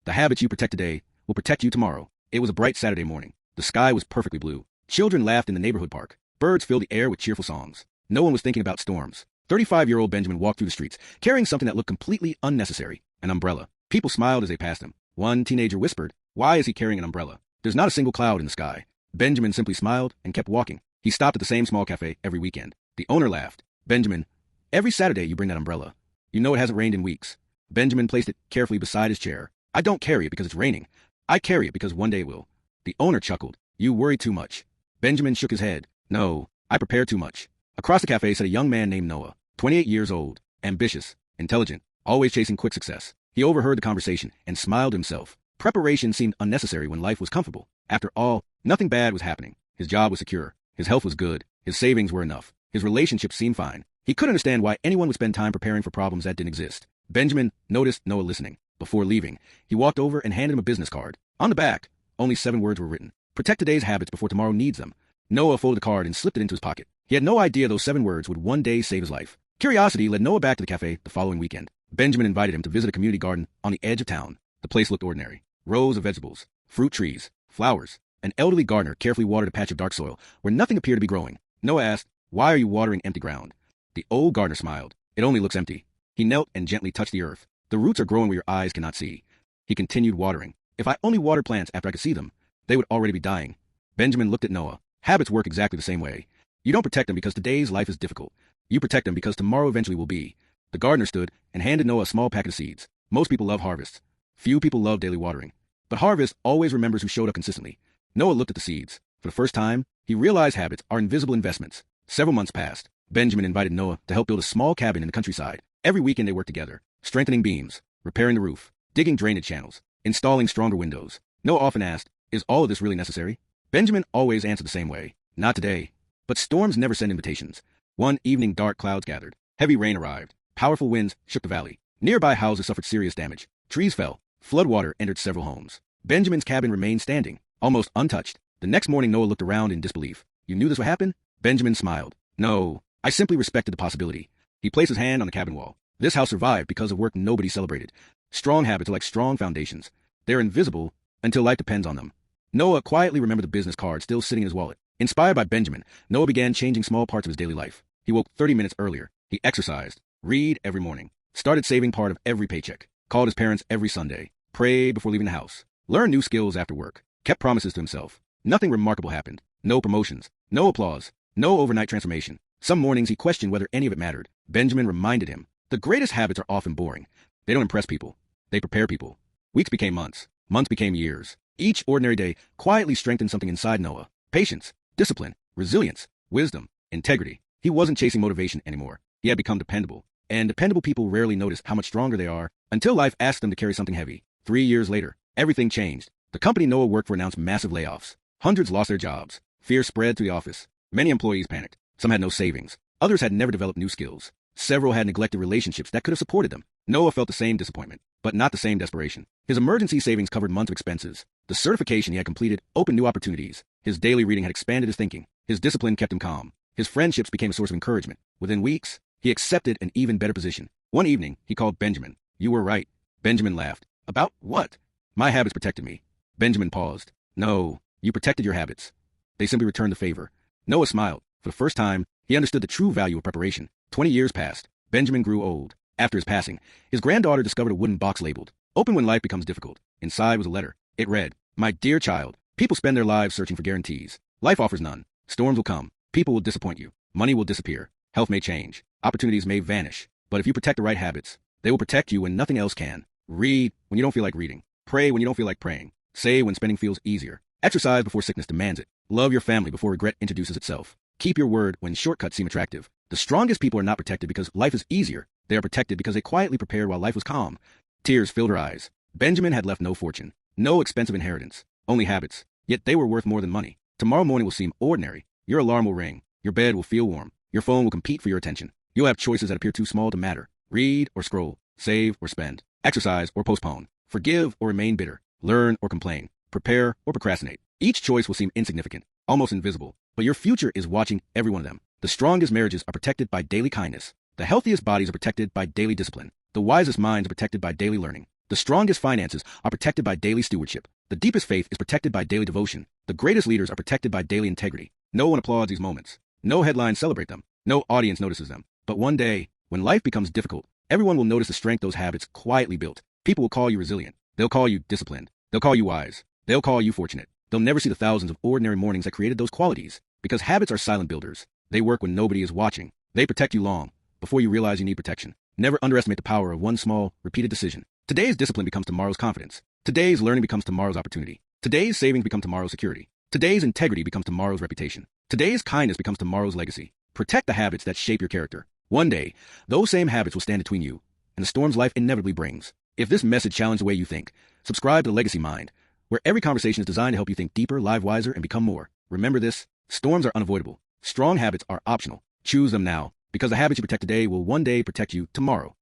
The habits you protect today will protect you tomorrow. It was a bright Saturday morning. The sky was perfectly blue. Children laughed in the neighborhood park. Birds filled the air with cheerful songs. No one was thinking about storms. 35-year-old Benjamin walked through the streets, carrying something that looked completely unnecessary, an umbrella. People smiled as they passed him. One teenager whispered, "Why is he carrying an umbrella? There's not a single cloud in the sky." Benjamin simply smiled and kept walking. He stopped at the same small cafe every weekend. The owner laughed. "Benjamin, every Saturday you bring that umbrella. You know it hasn't rained in weeks." Benjamin placed it carefully beside his chair. "I don't carry it because it's raining. I carry it because one day it will." The owner chuckled. "You worry too much." Benjamin shook his head. "No, I prepare too much." Across the cafe sat a young man named Noah, 28 years old, ambitious, intelligent, always chasing quick success. He overheard the conversation and smiled to himself. Preparation seemed unnecessary when life was comfortable. After all, nothing bad was happening. His job was secure. His health was good. His savings were enough. His relationships seemed fine. He couldn't understand why anyone would spend time preparing for problems that didn't exist. Benjamin noticed Noah listening. Before leaving, he walked over and handed him a business card. On the back, only 7 words were written. "Protect today's habits before tomorrow needs them." Noah folded the card and slipped it into his pocket. He had no idea those 7 words would one day save his life. Curiosity led Noah back to the cafe the following weekend. Benjamin invited him to visit a community garden on the edge of town. The place looked ordinary. Rows of vegetables, fruit trees, flowers. An elderly gardener carefully watered a patch of dark soil where nothing appeared to be growing. Noah asked, "Why are you watering empty ground?" The old gardener smiled. "It only looks empty." He knelt and gently touched the earth. "The roots are growing where your eyes cannot see." He continued watering. "If I only watered plants after I could see them, they would already be dying." Benjamin looked at Noah. Habits work exactly the same way. You don't protect them because today's life is difficult. You protect them because tomorrow eventually will be. The gardener stood and handed Noah a small packet of seeds. Most people love harvests. Few people love daily watering. But harvest always remembers who showed up consistently. Noah looked at the seeds. For the first time, he realized habits are invisible investments. Several months passed. Benjamin invited Noah to help build a small cabin in the countryside. Every weekend they worked together, strengthening beams, repairing the roof, digging drainage channels, installing stronger windows. Noah often asked, "Is all of this really necessary?" Benjamin always answered the same way, "Not today." But storms never send invitations. One evening, dark clouds gathered. Heavy rain arrived. Powerful winds shook the valley. Nearby houses suffered serious damage. Trees fell. Floodwater entered several homes. Benjamin's cabin remained standing, almost untouched. The next morning, Noah looked around in disbelief. "You knew this would happen?" Benjamin smiled. "No, I simply respected the possibility." He placed his hand on the cabin wall. This house survived because of work nobody celebrated. Strong habits are like strong foundations. They're invisible until life depends on them. Noah quietly remembered the business card still sitting in his wallet. Inspired by Benjamin, Noah began changing small parts of his daily life. He woke 30 minutes earlier. He exercised, read every morning, started saving part of every paycheck, called his parents every Sunday, prayed before leaving the house, learned new skills after work, kept promises to himself. Nothing remarkable happened. No promotions, no applause, no overnight transformation. Some mornings he questioned whether any of it mattered. Benjamin reminded him, the greatest habits are often boring. They don't impress people. They prepare people. Weeks became months. Months became years. Each ordinary day quietly strengthened something inside Noah. Patience, discipline, resilience, wisdom, integrity. He wasn't chasing motivation anymore. He had become dependable. And dependable people rarely notice how much stronger they are until life asks them to carry something heavy. 3 years later, everything changed. The company Noah worked for announced massive layoffs. Hundreds lost their jobs. Fear spread to the office. Many employees panicked. Some had no savings. Others had never developed new skills. Several had neglected relationships that could have supported them. Noah felt the same disappointment, but not the same desperation. His emergency savings covered months of expenses. The certification he had completed opened new opportunities. His daily reading had expanded his thinking. His discipline kept him calm. His friendships became a source of encouragement. Within weeks, he accepted an even better position. One evening, he called Benjamin. "You were right." Benjamin laughed. "About what?" "My habits protected me." Benjamin paused. "No, you protected your habits. They simply returned the favor." Noah smiled. For the first time, he understood the true value of preparation. 20 years passed. Benjamin grew old. After his passing, his granddaughter discovered a wooden box labeled, "Open when life becomes difficult." Inside was a letter. It read, "My dear child, people spend their lives searching for guarantees. Life offers none. Storms will come. People will disappoint you. Money will disappear. Health may change. Opportunities may vanish. But if you protect the right habits, they will protect you when nothing else can. Read when you don't feel like reading. Pray when you don't feel like praying. Save when spending feels easier. Exercise before sickness demands it. Love your family before regret introduces itself. Keep your word when shortcuts seem attractive." The strongest people are not protected because life is easier. They are protected because they quietly prepared while life was calm. Tears filled her eyes. Benjamin had left no fortune, no expensive inheritance, only habits. Yet they were worth more than money. Tomorrow morning will seem ordinary. Your alarm will ring. Your bed will feel warm. Your phone will compete for your attention. You'll have choices that appear too small to matter. Read or scroll. Save or spend. Exercise or postpone. Forgive or remain bitter. Learn or complain. Prepare or procrastinate. Each choice will seem insignificant, almost invisible, but your future is watching every one of them. The strongest marriages are protected by daily kindness. The healthiest bodies are protected by daily discipline. The wisest minds are protected by daily learning. The strongest finances are protected by daily stewardship. The deepest faith is protected by daily devotion. The greatest leaders are protected by daily integrity. No one applauds these moments. No headlines celebrate them. No audience notices them. But one day, when life becomes difficult, everyone will notice the strength those habits quietly built. People will call you resilient. They'll call you disciplined. They'll call you wise. They'll call you fortunate. They'll never see the thousands of ordinary mornings that created those qualities. Because habits are silent builders. They work when nobody is watching. They protect you long before you realize you need protection. Never underestimate the power of one small, repeated decision. Today's discipline becomes tomorrow's confidence. Today's learning becomes tomorrow's opportunity. Today's savings become tomorrow's security. Today's integrity becomes tomorrow's reputation. Today's kindness becomes tomorrow's legacy. Protect the habits that shape your character. One day, those same habits will stand between you and the storms life inevitably brings. If this message challenged the way you think, subscribe to Legacy Mind, where every conversation is designed to help you think deeper, live wiser, and become more. Remember this: storms are unavoidable. Strong habits are optional. Choose them now, because the habits you protect today will one day protect you tomorrow.